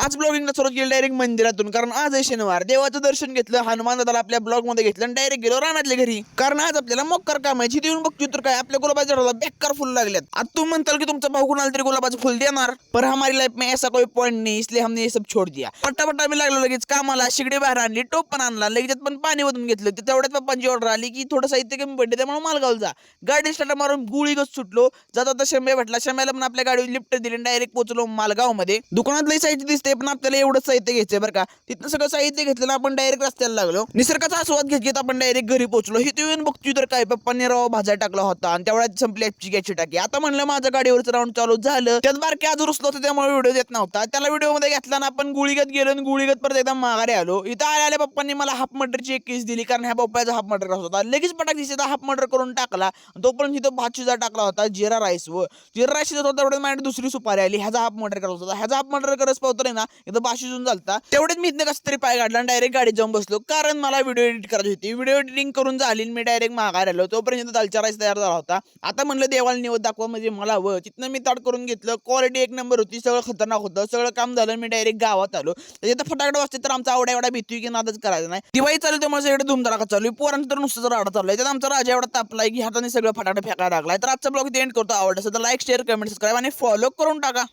आज ब्लॉगिंगला सुरुवात केली डायरेक्ट मंदिरातून, कारण आज आहे शनिवार. देवाचं दर्शन घेतलं, हनुमान दादाला आपल्या ब्लॉग मध्ये घेतलं आणि डायरेक्ट गेलो रानातल्या घरी, कारण आज आपल्याला मोक्कर काम आहे. जिथे येऊन बघतो तर काय आपल्या गुलाबाच्या झाडाला बेकार फुल लागल्यात. आज तुम्ही म्हणताल की तुमचा भाऊ कुणाला तरी गुलाबाचं फुल देणार, पर हमारी लाईफ में ऐसा कोई पॉइंट नहीं, इसलिए हमने ये सब छोड़ दिया. पट्टा आम्ही लागलो लगेच कामाला. शिगडी बाहेर आणली, टोप पण आणला, लगेच पण पाणी ओतून घेतलं. तेवढ्यात पप्पांची ऑर्डर आली की थोडं साहित्य कमी पडले, त्यामुळे मालगावला जा. गाडी स्टार्ट मारून गुळीगच सुटलो. जाता आता शंभे भेटला, शंभ्याला पण आपल्या गाडीवर लिफ्ट दिली, डायरेक्ट पोहोचलो मालगाव मध्ये. दुकानातलं साहित्य दिसते पण आपल्याला एवढंच साहित्य घ्यायचंय बरं का. तिथं सगळं साहित्य घेतलं, आपण डायरेक्ट रस्त्याला लागलो. निसर्गाचा आस्वाद घेत घेत आपण डायरेक्ट घरी पोहोचलो. हे येऊन बघतोय तर काय पप्पांनी रवा भाजा टाकला होता आणि तेवढ्यात संपली ऍपची टाकी. आता म्हणलं माझं गाडीवरचं राऊंड चालू झालं. त्यात बारके आज रुसलो होतं, त्यामुळे व्हिडिओ देत नव्हता. त्याला व्हिडिओ मध्ये घेतला ना आपण. गुळीगत गेलो आणि गुळीगत परत एकदा माघारी आलो. इथं आल्या पप्पांनी मला हाफ मटरची एक केस दिली, कारण ह्या पप्पाचा हाफ मटर होता. लगेच पटाक दिसत हाफ मटर करून टाकला. तोपर्यंत इथं भात शिजा टाकला होता, जिरा राईस शिजत होता. तेवढ्यात माझ्याकडे दुसरी सुपारी आली, ह्याचा हाफ मटर करत होता. ह्याचा हाफ मटर करत पावतोय ना इथं भात शिजून झालता. तेवढ्यात मी इथं कसं तरी पाय काढला आणि डायरेक्ट गाडीत जाऊन बसलो, कारण मला व्हिडिओ एडिट करायची होती. व्हिडिओ एडिटिंग करून झाली, मी डायरेक्ट माघार आलो. तोपर्यंत दालचा राईस तयार झाला होता. आता म्हणलं देवाला निवद दाखवा म्हणजे मला तिथनं मी ताट करून घेतलं. क्वालिटी एक नंबर होती, सगळं खतरनाक होतं. सगळं काम झालं, मी डायरेक्ट गावात आलो. त्याच्यात फटाकडे वाजते तर आमचा आवडा एवढा भीती की नादच करायचं नाही. दिवाळी चालू त्यामुळे सगळे धुमधडाका चालू आहे. पोरांचं तर नुसतं राडा चालू आहे. त्यात आमचा राजा एवढा तापलाय की हाताने सगळं फटाकडे फेकायला लागलाय. तर आजचा ब्लॉग एंड करतो. आवडत असेल तर लाईक, शेअर, कमेंट, सबस्क्राईब आणि फॉलो करून टाका.